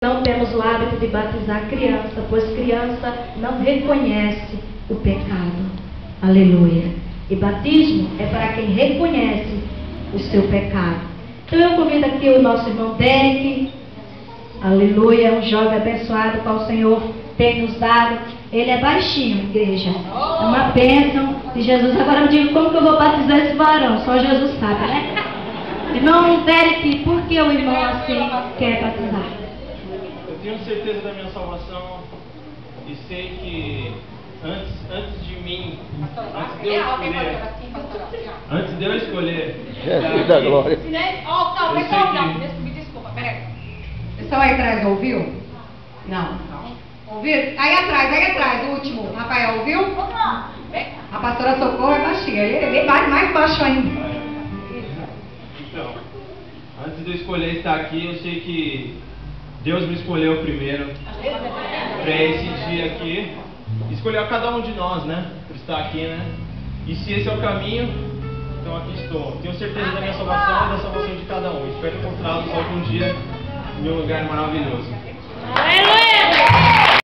Não temos o hábito de batizar criança, pois criança não reconhece o pecado. Aleluia. E batismo é para quem reconhece o seu pecado. Então eu convido aqui o nosso irmão Derek. Aleluia, um jovem abençoado qual o Senhor tem nos dado. Ele é baixinho, igreja. É uma bênção de Jesus. Agora eu digo, como que eu vou batizar esse varão? Só Jesus sabe, né? Irmão Derek, por que o irmão assim quer batizar? Eu tenho certeza da minha salvação e sei que antes de mim, antes de eu escolher, Jesus da glória. Me desculpa, peraí. O pessoal aí atrás ouviu? Não. Ouviu? Aí atrás, o último. Rafael, ouviu? A pastora Socorro é baixinha, ele é mais baixo ainda. Então, antes de eu escolher estar aqui, eu sei que Deus me escolheu primeiro para esse dia aqui. Escolheu a cada um de nós, né? Por estar aqui, né? E se esse é o caminho, então aqui estou. Tenho certeza da minha salvação e da salvação de cada um. Espero encontrá-los algum dia em um lugar maravilhoso.